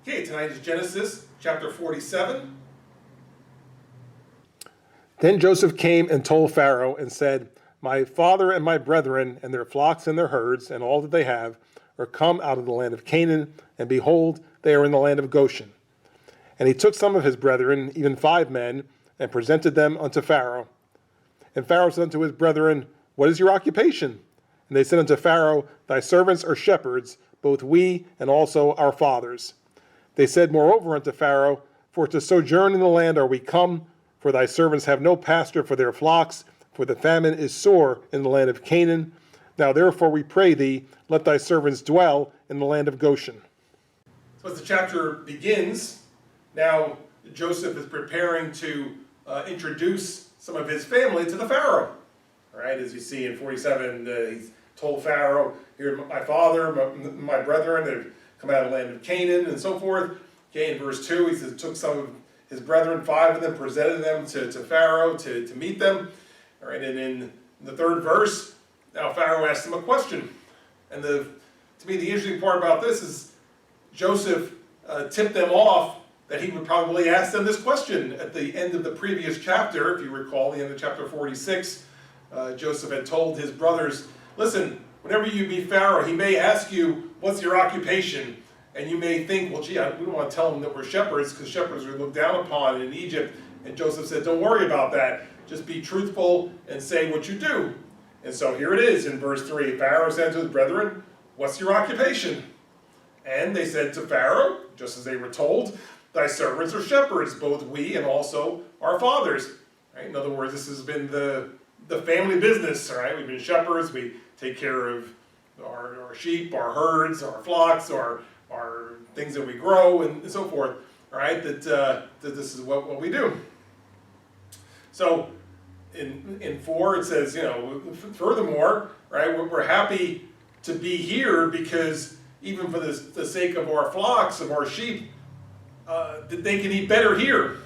Okay, tonight is Genesis chapter 47. Then Joseph came and told Pharaoh and said, My father and my brethren and their flocks and their herds and all that they have are come out of the land of Canaan, and behold, they are in the land of Goshen. And he took some of his brethren, even 5 men, and presented them unto Pharaoh. And Pharaoh said unto his brethren, What is your occupation? And they said unto Pharaoh, Thy servants are shepherds, both we and also our fathers. They said moreover unto Pharaoh, For to sojourn in the land are we come, for thy servants have no pasture for their flocks, for the famine is sore in the land of Canaan. Now therefore we pray thee, let thy servants dwell in the land of Goshen. So as the chapter begins, now Joseph is preparing to introduce some of his family to the Pharaoh. All right, as you see in 47, he's told Pharaoh, here my father, my brethren, they've come out of the land of Canaan and so forth. Okay, in verse 2, he says, took some of his brethren, 5 of them, presented them to Pharaoh to meet them. All right, and in the 3rd verse, now Pharaoh asks him a question. And to me, the interesting part about this is Joseph tipped them off that he would probably ask them this question at the end of the previous chapter. If you recall, the end of chapter 46, Joseph had told his brothers, listen, whenever you meet Pharaoh, he may ask you, what's your occupation? And you may think, well, gee, we don't want to tell him that we're shepherds, because shepherds are looked down upon in Egypt. And Joseph said, don't worry about that. Just be truthful and say what you do. And so here it is in verse 3. Pharaoh said to his brethren, what's your occupation? And they said to Pharaoh, just as they were told, thy servants are shepherds, both we and also our fathers. Right? In other words, this has been the family business. All right? We've been shepherds. We take care of our sheep, our herds, our flocks, our things that we grow, and so forth. All right? That this is what we do. So in 4 it says, furthermore, right? We're happy to be here because even for the sake of our flocks, of our sheep, that they can eat better here.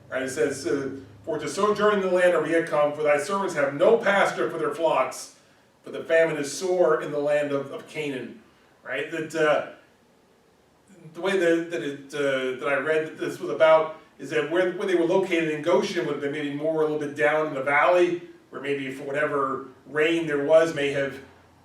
Right? It says, for to sojourn in the land are we yet come, for thy servants have no pasture for their flocks, for the famine is sore in the land of Canaan. Right? That the way that I read that this was about is that where they were located in Goshen would have been maybe more a little bit down in the valley, where maybe for whatever rain there was may have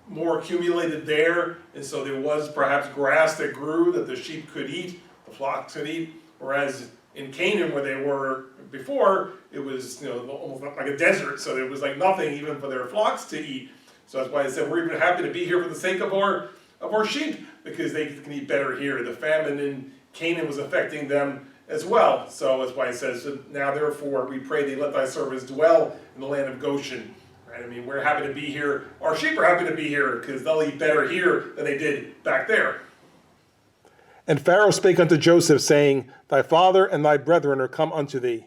more accumulated there, and so there was perhaps grass that grew that the sheep could eat, the flocks could eat, whereas in Canaan where they were before, it was almost like a desert, so there was like nothing even for their flocks to eat. So that's why I said we're even happy to be here for the sake of our sheep, because they can eat better here. The famine in Canaan was affecting them as well. So that's why it says, now therefore we pray thee, let thy servants dwell in the land of Goshen. Right? I mean, we're happy to be here. Our sheep are happy to be here because they'll eat better here than they did back there. And Pharaoh spake unto Joseph, saying, Thy father and thy brethren are come unto thee.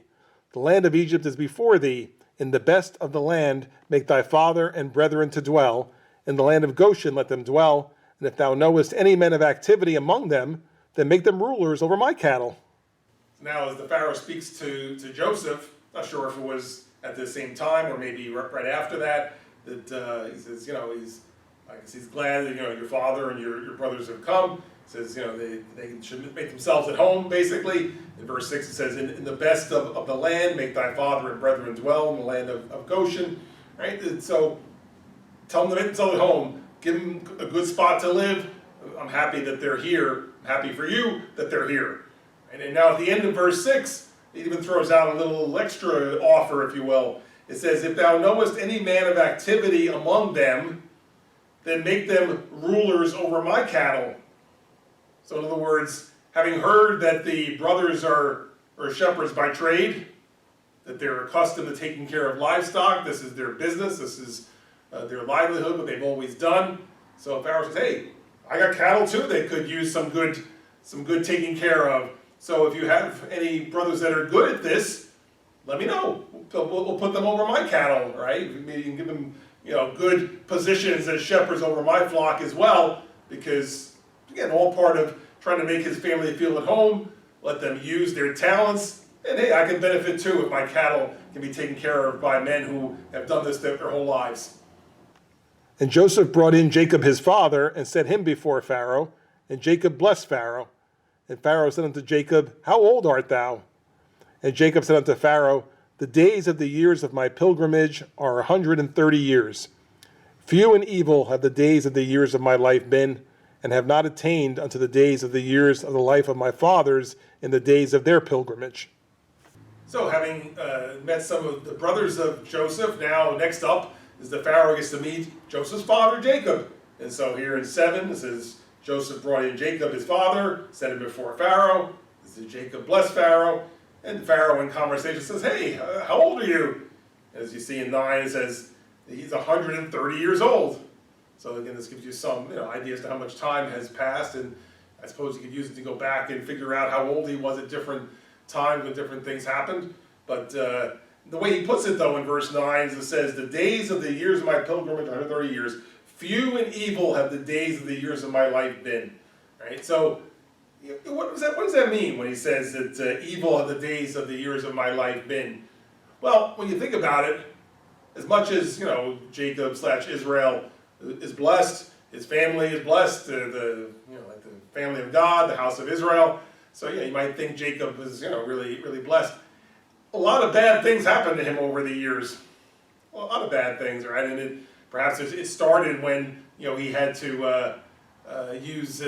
The land of Egypt is before thee. In the best of the land make thy father and brethren to dwell. In the land of Goshen let them dwell. And if thou knowest any men of activity among them, then make them rulers over my cattle. Now as the Pharaoh speaks to Joseph, not sure if it was at the same time or maybe right after that he says, he's glad that your father and your brothers have come. He says, they should make themselves at home, basically. In verse 6 it says, in the best of the land make thy father and brethren dwell in the land of Goshen. Right? And so tell them to make themselves at home. Give them a good spot to live. I'm happy that they're here. I'm happy for you that they're here. And now at the end of verse 6, it even throws out a little extra offer, if you will. It says, if thou knowest any man of activity among them, then make them rulers over my cattle. So in other words, having heard that the brothers are shepherds by trade, that they're accustomed to taking care of livestock, this is their business, this is their livelihood, what they've always done. So Pharaoh says, hey, I got cattle too, they could use some good taking care of. So if you have any brothers that are good at this, let me know. We'll put them over my cattle, right? Maybe you can give them, good positions as shepherds over my flock as well, because again, all part of trying to make his family feel at home, let them use their talents, and hey, I can benefit too if my cattle can be taken care of by men who have done this their whole lives. And Joseph brought in Jacob his father and set him before Pharaoh, and Jacob blessed Pharaoh. And Pharaoh said unto Jacob, How old art thou? And Jacob said unto Pharaoh, The days of the years of my pilgrimage are 130 years. Few and evil have the days of the years of my life been, and have not attained unto the days of the years of the life of my fathers in the days of their pilgrimage. So having met some of the brothers of Joseph, now next up is the Pharaoh gets to meet Joseph's father, Jacob. And so here in 7, it says, Joseph brought in Jacob, his father, set him before Pharaoh. This is Jacob blessed Pharaoh. And Pharaoh in conversation says, Hey, how old are you? As you see in 9, it says, he's 130 years old. So again, this gives you some idea as to how much time has passed. And I suppose you could use it to go back and figure out how old he was at different times when different things happened. But the way he puts it, though, in verse 9, is it says, The days of the years of my pilgrimage, 130 years, few and evil have the days of the years of my life been. Right? So what does that mean when he says that evil have the days of the years of my life been? Well, when you think about it, as much as Jacob/Israel is blessed, his family is blessed, like the family of God, the house of Israel. So you might think Jacob was really, really blessed. A lot of bad things happened to him over the years. A lot of bad things, right? And perhaps it started when he had to use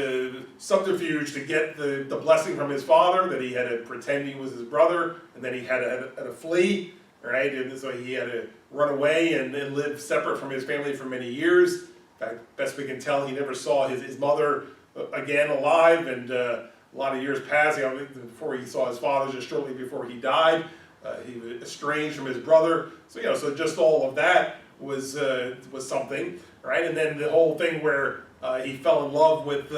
subterfuge to get the blessing from his father, that he had to pretend he was his brother, and then he had to flee, right? And so he had to run away and live separate from his family for many years. In fact, best we can tell, he never saw his mother again alive, and a lot of years passed before he saw his father, just shortly before he died. He was estranged from his brother. So so just all of that was something, right? And then the whole thing where he fell in love with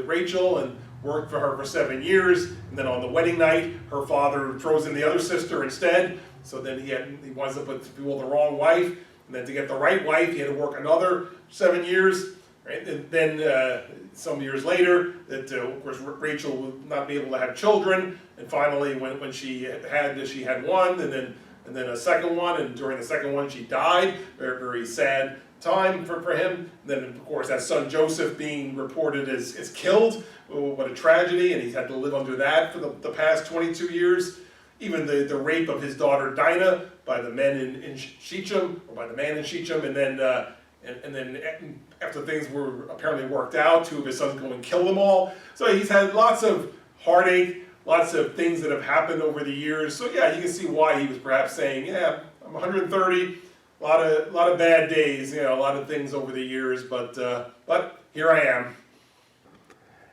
Rachel and worked for her for 7 years, and then on the wedding night, her father throws in the other sister instead. So then he winds up with the wrong wife, and then to get the right wife, he had to work another 7 years, right? And then some years later, that of course Rachel would not be able to have children, and finally when she had one, and then a second one, and during the second one she died. Very, very sad time for him. And then of course that son Joseph being reported as killed. Oh, what a tragedy, and he's had to live under that for the past 22 years. Even the rape of his daughter Dinah by the men in Shechem, or by the man in Shechem, and then after things were apparently worked out, 2 of his sons go and kill them all. So he's had lots of heartache, lots of things that have happened over the years. So yeah, you can see why he was perhaps saying, yeah, I'm 130, a lot of bad days, a lot of things over the years, but here I am.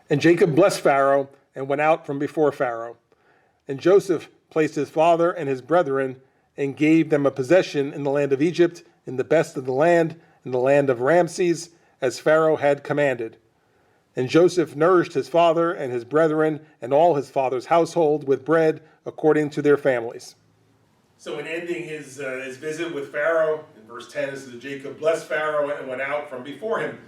And Jacob blessed Pharaoh and went out from before Pharaoh. And Joseph placed his father and his brethren and gave them a possession in the land of Egypt, in the best of the land, in the land of Ramses, as Pharaoh had commanded. And Joseph nourished his father and his brethren and all his father's household with bread according to their families. So in ending his visit with Pharaoh, in verse 10, it says, Jacob blessed Pharaoh and went out from before him.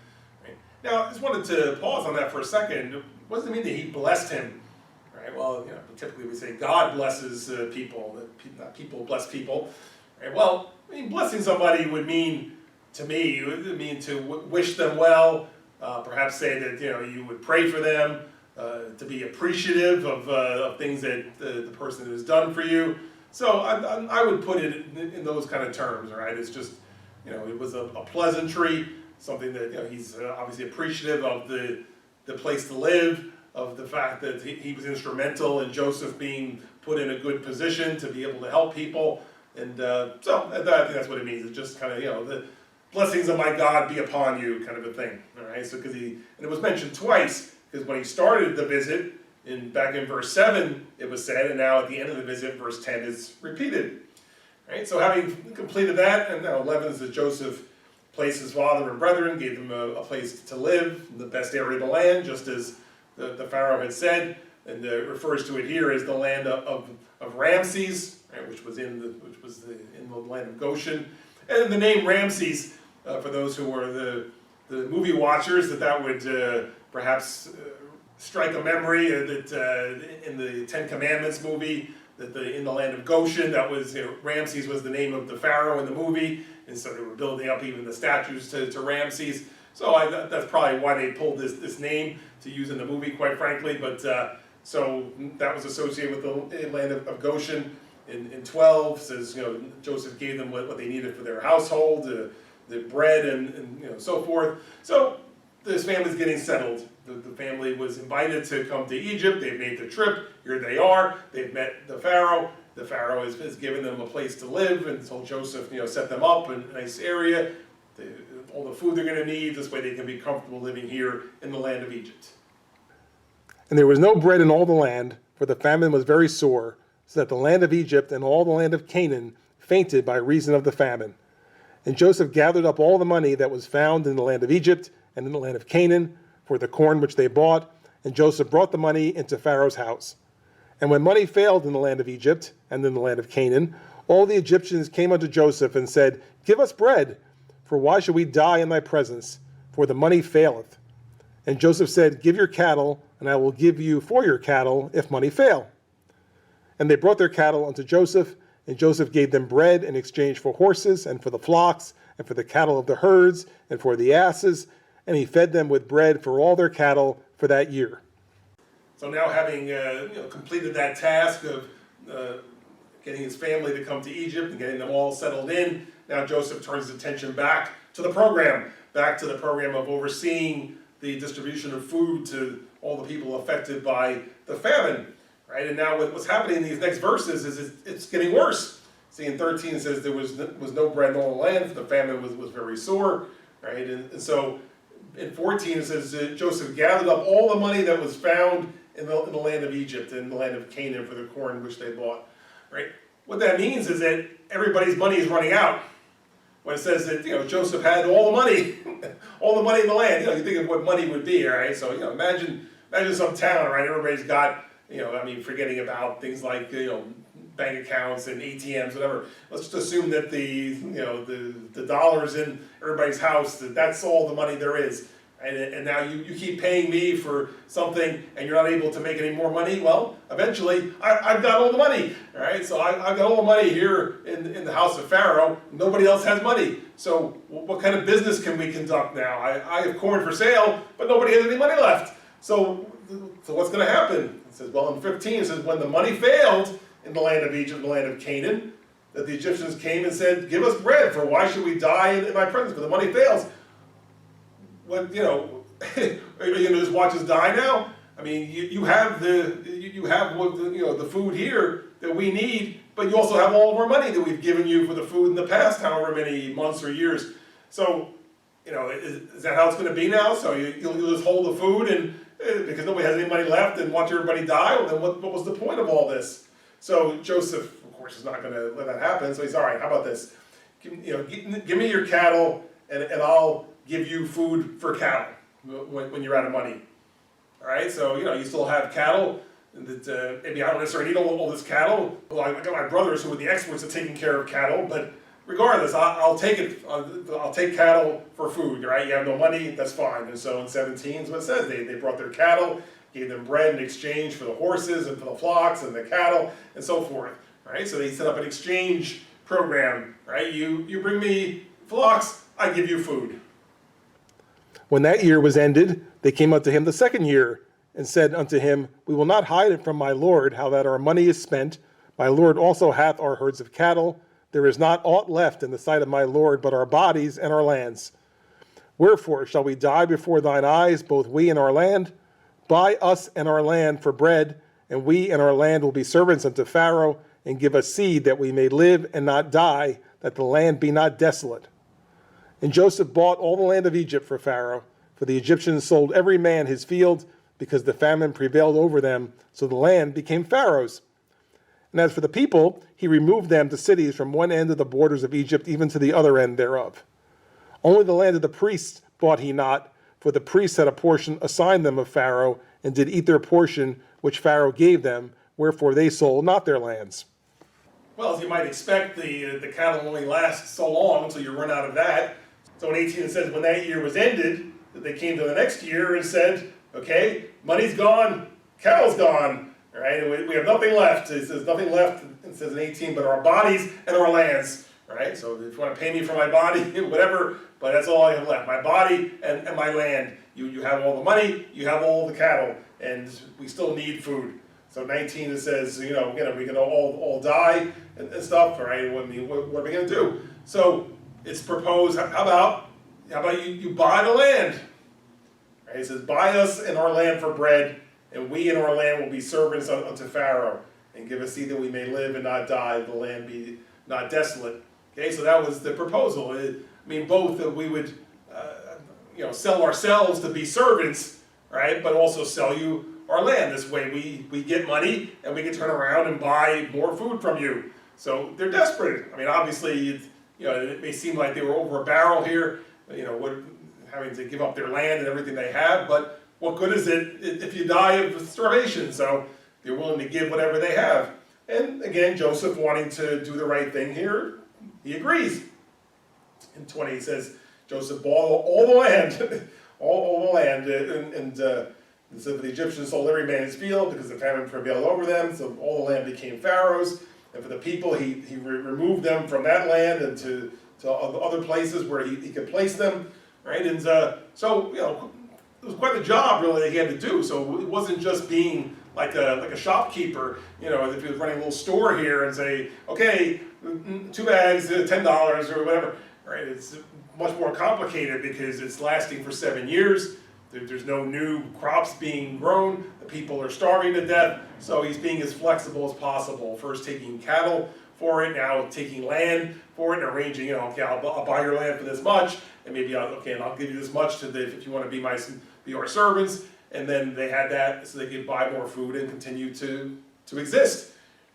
Right? Now, I just wanted to pause on that for a second. What does it mean that he blessed him? Right? Well, typically we say God blesses people, not people bless people. Right? Well, blessing somebody would mean, to me, it would mean to wish them well, perhaps say that you would pray for them, to be appreciative of things that the person has done for you. So I would put it in those kind of terms, right? It's just, it was a pleasantry, something that he's obviously appreciative of the place to live, of the fact that he was instrumental in Joseph being put in a good position to be able to help people. And so I think that's what it means. It's just kind of, the blessings of my God be upon you kind of a thing. All right, so and it was mentioned twice, because when he started the visit, back in verse 7 it was said, and now at the end of the visit, verse 10 is repeated. All right, so having completed that, and now 11 is that Joseph placed his father and brethren, gave them a place to live in the best area of the land, just as the Pharaoh had said, and refers to it here as the land of Ramses, right, which was in the land of Goshen. And the name Ramses, for those who were the movie watchers, that would perhaps strike a memory that in the Ten Commandments movie, that in the land of Goshen, that was Ramses was the name of the Pharaoh in the movie, and so they were building up even the statues to Ramses. So that's probably why they pulled this name to use in the movie, quite frankly. But So that was associated with the land of Goshen. In 12 says, Joseph gave them what they needed for their household, the bread and so forth. So this family's getting settled. The family was invited to come to Egypt. They've made the trip. Here they are. They've met the Pharaoh. The Pharaoh has given them a place to live, and so Joseph, set them up in a nice area. All the food they're going to need. This way they can be comfortable living here in the land of Egypt. And there was no bread in all the land, for the famine was very sore, so that the land of Egypt and all the land of Canaan fainted by reason of the famine. And Joseph gathered up all the money that was found in the land of Egypt and in the land of Canaan for the corn which they bought, and Joseph brought the money into Pharaoh's house. And when money failed in the land of Egypt and in the land of Canaan, all the Egyptians came unto Joseph and said, Give us bread, for why should we die in thy presence? For the money faileth. And Joseph said, Give your cattle, and I will give you for your cattle if money fail. And they brought their cattle unto Joseph, and Joseph gave them bread in exchange for horses, and for the flocks, and for the cattle of the herds, and for the asses, and he fed them with bread for all their cattle for that year. So now having completed that task of getting his family to come to Egypt and getting them all settled in, now Joseph turns his attention back to the program of overseeing the distribution of food to all the people affected by the famine. Right? And now what's happening in these next verses is it's getting worse. See, in 13 it says there was no bread in all the land, for the famine was very sore. Right? And so in 14 it says Joseph gathered up all the money that was found in the land of Egypt and the land of Canaan for the corn which they bought. Right? What that means is that everybody's money is running out. When it says that Joseph had all the money, all the money in the land, you think of what money would be, right? So imagine some town, right? Everybody's got forgetting about things like bank accounts and ATMs, whatever. Let's just assume that the dollars in everybody's house, that's all the money there is. And now you keep paying me for something and you're not able to make any more money. Well, eventually I've got all the money, all right? So I've got all the money here in the house of Pharaoh. Nobody else has money. So what kind of business can we conduct now? I have corn for sale, but nobody has any money left. So what's going to happen? It says, well, in 15 it says, when the money failed in the land of Egypt, the land of Canaan, that the Egyptians came and said, Give us bread, for why should we die in my presence? For the money fails. What, are you going to just watch us die now? I mean, you have the food here that we need, but you also have all of our money that we've given you for the food in the past, however many months or years. So, is that how it's going to be now? So you'll just hold the food and because nobody has any money left and watch everybody die? Well, then what was the point of all this? So Joseph, of course, is not going to let that happen. So he's, all right, how about this? Give me your cattle and I'll give you food for cattle when you're out of money. All right, so you still have cattle that maybe I don't necessarily need all this cattle. Well, I got my brothers who are the experts at taking care of cattle, but regardless, I'll take it. I'll take cattle for food. Right? You have no money, that's fine. And so in 17 is what it says. They brought their cattle, gave them bread in exchange for the horses and for the flocks and the cattle and so forth. Right? So they set up an exchange program. Right? You bring me flocks, I give you food. When that year was ended, they came unto him the second year, and said unto him, We will not hide it from my lord, how that our money is spent. My lord also hath our herds of cattle. There is not aught left in the sight of my lord, but our bodies and our lands. Wherefore shall we die before thine eyes, both we and our land? Buy us and our land for bread, and we and our land will be servants unto Pharaoh, and give us seed, that we may live and not die, that the land be not desolate. And Joseph bought all the land of Egypt for Pharaoh, for the Egyptians sold every man his field, because the famine prevailed over them, so the land became Pharaoh's. And as for the people, he removed them to cities from one end of the borders of Egypt even to the other end thereof. Only the land of the priests bought he not, for the priests had a portion assigned them of Pharaoh, and did eat their portion which Pharaoh gave them, wherefore they sold not their lands. Well, as you might expect, the cattle only lasts so long until you run out of that. So in 18 it says, when that year was ended, that they came to the next year and said, okay, money's gone, cattle's gone, all right, and we have nothing left. It says nothing left, it says in 18, but our bodies and our lands, all right? So if you want to pay me for my body, whatever, but that's all I have left, my body and my land. You have all the money, you have all the cattle, and we still need food. So 19 it says, you know, we can all die and stuff, right? I mean, what are we going to do? So it's proposed, how about you buy the land? Right? It says, buy us and our land for bread, and we and our land will be servants unto Pharaoh, and give us seed that we may live and not die, the land be not desolate. Okay, so that was the proposal. I mean, both that we would, you know, sell ourselves to be servants, right? But also sell you our land. This way we get money and we can turn around and buy more food from you. So they're desperate. I mean, obviously, you know, it may seem like they were over a barrel here, you know, having to give up their land and everything they have, but what good is it if you die of starvation? So they're willing to give whatever they have. And again, Joseph, wanting to do the right thing here, he agrees. In 20 it says, Joseph bought all the land, all the land, and so the Egyptians sold every man his field because the famine prevailed over them, so all the land became Pharaoh's. And for the people, he removed them from that land and to other places where he could place them, right? And so, you know, it was quite a job really that he had to do. So it wasn't just being like a shopkeeper, you know, if he was running a little store here and say, okay, 2 bags, $10 or whatever, right? It's much more complicated because it's lasting for 7 years. There's no new crops being grown. The people are starving to death. So he's being as flexible as possible. First taking cattle for it, now taking land for it and arranging, you know, okay, I'll buy your land for this much, and maybe I'll give you this much if you want to be our servants. And then they had that so they could buy more food and continue to exist,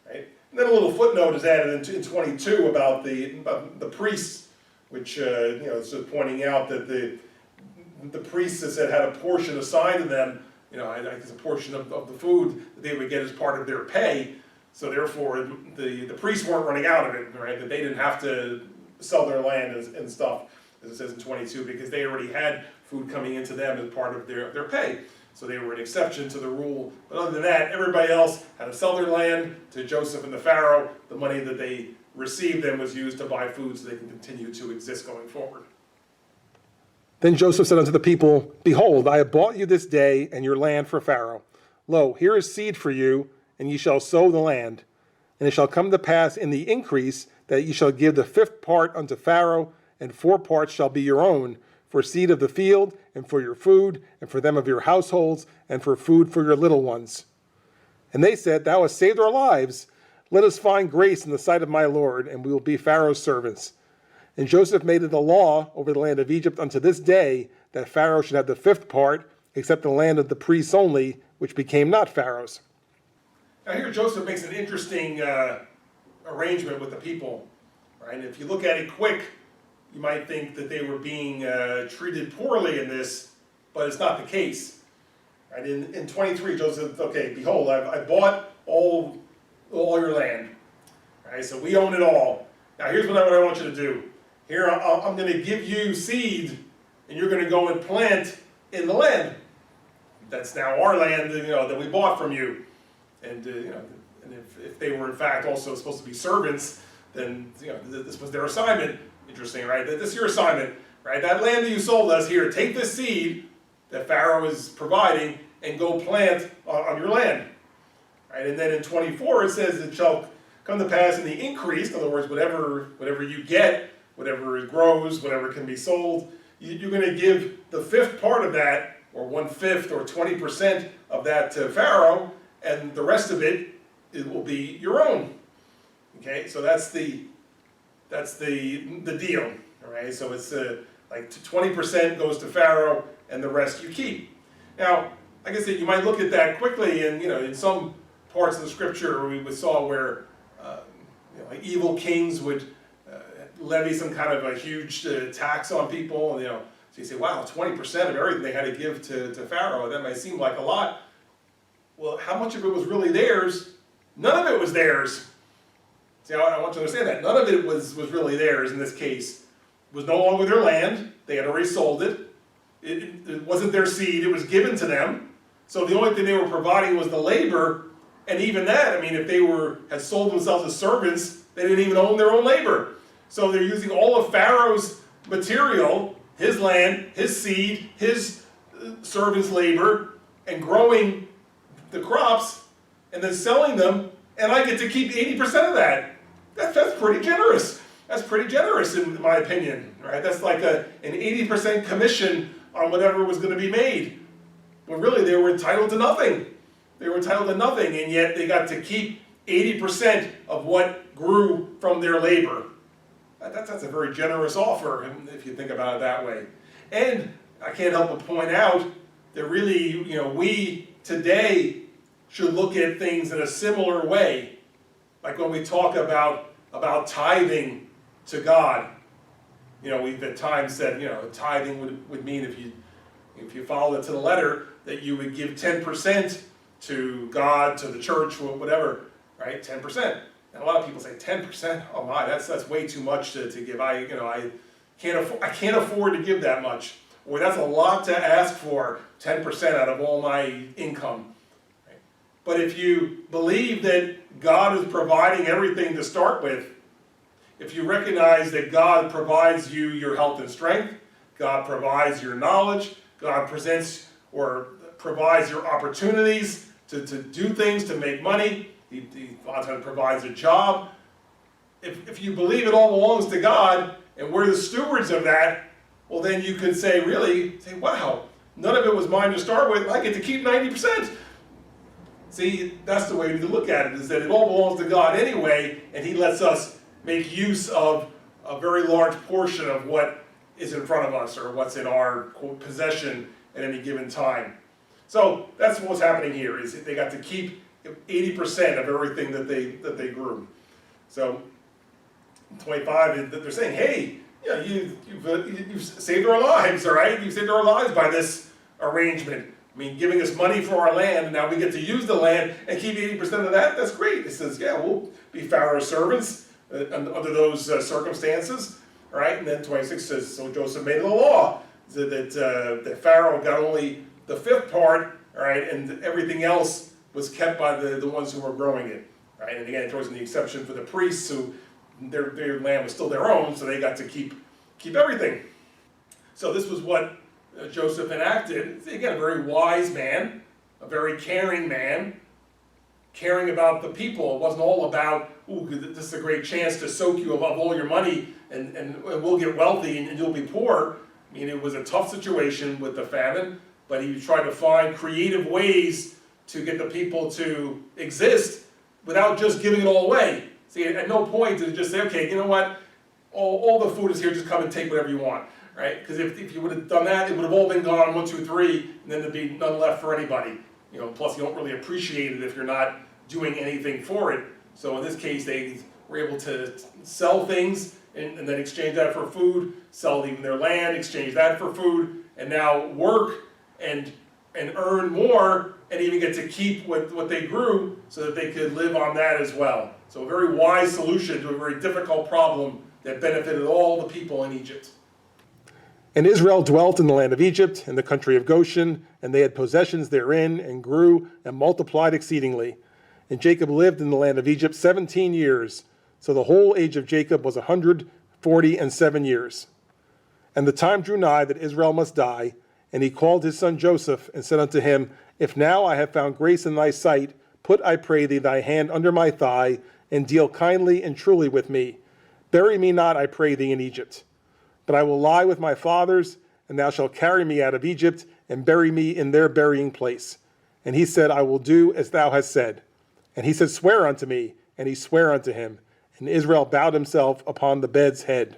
right? And then a little footnote is added in 22 about the priests, which you know, is pointing out that the priests, as said, had a portion assigned to them, you know, I guess a portion of the food that they would get as part of their pay. So therefore, the priests weren't running out of it, right? That they didn't have to sell their land and stuff, as it says in 22, because they already had food coming into them as part of their pay. So they were an exception to the rule. But other than that, everybody else had to sell their land to Joseph and the Pharaoh. The money that they received then was used to buy food so they can continue to exist going forward. Then Joseph said unto the people, Behold, I have bought you this day and your land for Pharaoh. Lo, here is seed for you, and ye shall sow the land. And it shall come to pass in the increase that ye shall give the 5th part unto Pharaoh, and 4 parts shall be your own, for seed of the field, and for your food, and for them of your households, and for food for your little ones. And they said, Thou hast saved our lives. Let us find grace in the sight of my Lord, and we will be Pharaoh's servants. And Joseph made it a law over the land of Egypt unto this day, that Pharaoh should have the 5th part, except the land of the priests only, which became not Pharaoh's. Now here Joseph makes an interesting arrangement with the people, right? And if you look at it quick, you might think that they were being treated poorly in this, but it's not the case. Right? In 23, Joseph, okay, behold, I bought all your land. Right? So we own it all. Now here's what I want you to do. Here, I'm going to give you seed, and you're going to go and plant in the land. That's now our land, you know, that we bought from you. And you know, and if they were in fact also supposed to be servants, then you know this was their assignment. Interesting, right? This is your assignment, right? That land that you sold us, here, take this seed that Pharaoh is providing and go plant on your land, right? And then in 24 it says it shall come to pass in the increase. In other words, whatever you get, whatever grows, whatever can be sold, you're going to give the 5th part of that, or 1/5 or 20% of that to Pharaoh, and the rest of it will be your own. Okay, so that's the deal. All right, so it's like 20% goes to Pharaoh, and the rest you keep. Now, like I said, you might look at that quickly, and you know, in some parts of the scripture we saw where you know, like evil kings would levy some kind of a huge tax on people, and you know, so you say, wow, 20% of everything they had to give to Pharaoh. That might seem like a lot. Well, how much of it was really theirs? None of it was theirs. See, I want you to understand that. None of it was really theirs in this case. It was no longer their land. They had already sold it. It wasn't their seed. It was given to them. So the only thing they were providing was the labor. And even that, I mean, if they had sold themselves as servants, they didn't even own their own labor. So they're using all of Pharaoh's material, his land, his seed, his servants' labor, and growing the crops and then selling them, and I get to keep 80% of that. That's pretty generous. That's pretty generous in my opinion, right? That's like an 80% commission on whatever was going to be made. But really, they were entitled to nothing. They were entitled to nothing, and yet they got to keep 80% of what grew from their labor. That's a very generous offer, if you think about it that way. And I can't help but point out that really, we today should look at things in a similar way. Like when we talk about tithing to God. We've at times said, tithing would mean if you follow it to the letter, that you would give 10% to God, to the church, or whatever, right? 10%. And a lot of people say 10%. Oh my, that's way too much to give. I can't afford to give that much. Or that's a lot to ask for, 10% out of all my income. Right? But if you believe that God is providing everything to start with, if you recognize that God provides you your health and strength, God provides your knowledge, God presents or provides your opportunities to do things, to make money, He a lot of times provides a job. If you believe it all belongs to God, and we're the stewards of that, well then you can say, wow, none of it was mine to start with, I get to keep 90%. See, that's the way to look at it, is that it all belongs to God anyway, and He lets us make use of a very large portion of what is in front of us, or what's in our quote, possession at any given time. So that's what's happening here, is they got to keep 80% of everything that they grew. So 25, they're saying, hey, you've saved our lives, all right? You've saved our lives by this arrangement. I mean, giving us money for our land, and now we get to use the land and keep 80% of that. That's great. It says, yeah, we'll be Pharaoh's servants under those circumstances, all right? And then 26 says, so Joseph made a law that Pharaoh got only the fifth part, all right, and everything else was kept by the ones who were growing it, right? And again, it throws in the exception for the priests, who their land was still their own, so they got to keep everything. So this was what Joseph enacted. Again, a very wise man, a very caring man, caring about the people. It wasn't all about, ooh, this is a great chance to soak you of all your money and we'll get wealthy and you'll be poor. I mean, it was a tough situation with the famine, but he tried to find creative ways to get the people to exist without just giving it all away. See, at no point did it just say, okay, you know what, all the food is here, just come and take whatever you want, right? Because if you would have done that, it would have all been gone, 1, 2, 3, and then there'd be none left for anybody. Plus you don't really appreciate it if you're not doing anything for it. So in this case, they were able to sell things and then exchange that for food, sell even their land, exchange that for food, and now work and earn more and even get to keep what they grew so that they could live on that as well. So a very wise solution to a very difficult problem that benefited all the people in Egypt. And Israel dwelt in the land of Egypt, in the country of Goshen, and they had possessions therein, and grew and multiplied exceedingly. And Jacob lived in the land of Egypt 17 years. So the whole age of Jacob was 147 years. And the time drew nigh that Israel must die, and he called his son Joseph, and said unto him, If now I have found grace in thy sight, put, I pray thee, thy hand under my thigh, and deal kindly and truly with me. Bury me not, I pray thee, in Egypt. But I will lie with my fathers, and thou shalt carry me out of Egypt, and bury me in their burying place. And he said, I will do as thou hast said. And he said, Swear unto me. And he sware unto him. And Israel bowed himself upon the bed's head.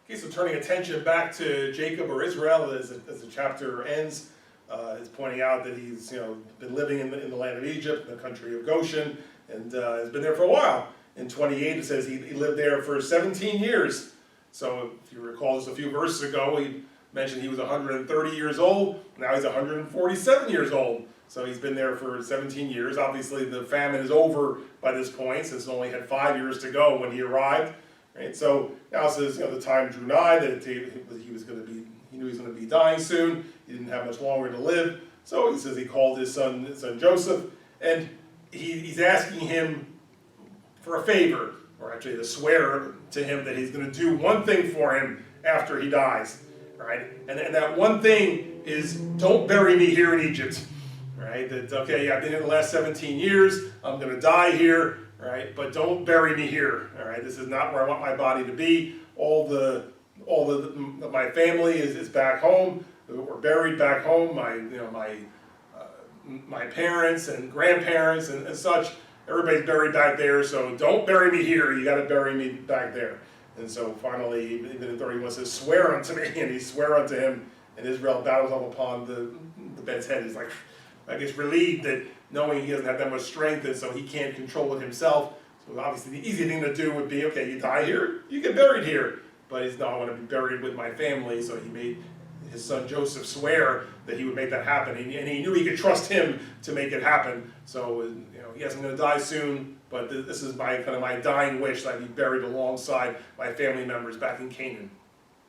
Okay, so turning attention back to Jacob, or Israel, as the chapter ends, is pointing out that he's been living in the land of Egypt, in the country of Goshen, and has been there for a while. In 28, it says he lived there for 17 years. So if you recall just a few verses ago, he mentioned he was 130 years old. Now he's 147 years old. So he's been there for 17 years. Obviously, the famine is over by this point, since it only had 5 years to go when he arrived. Right? So now it says, the time drew nigh that he knew he was going to be dying soon. He didn't have much longer to live. So he says he called his son Joseph, and he's asking him for a favor, or actually to swear to him that he's going to do one thing for him after he dies, right? And that one thing is, don't bury me here in Egypt, right? That, okay, yeah, I've been here the last 17 years, I'm gonna die here, right? But don't bury me here, all right? This is not where I want my body to be. My family is back home. We're buried back home. My parents and grandparents and such, everybody's buried back there, so don't bury me here, you gotta bury me back there. And so finally, even though he wants to swear unto me, and he swore unto him, and Israel bows up upon the bed's head. He's like, I guess, relieved that knowing he doesn't have that much strength, and so he can't control it himself. So obviously the easy thing to do would be, okay, you die here, you get buried here. But he's not, I want to be buried with my family, so he made his son Joseph swear that he would make that happen, and he knew he could trust him to make it happen. So, yes, I'm going to die soon, but this is my dying wish that I be buried alongside my family members back in Canaan.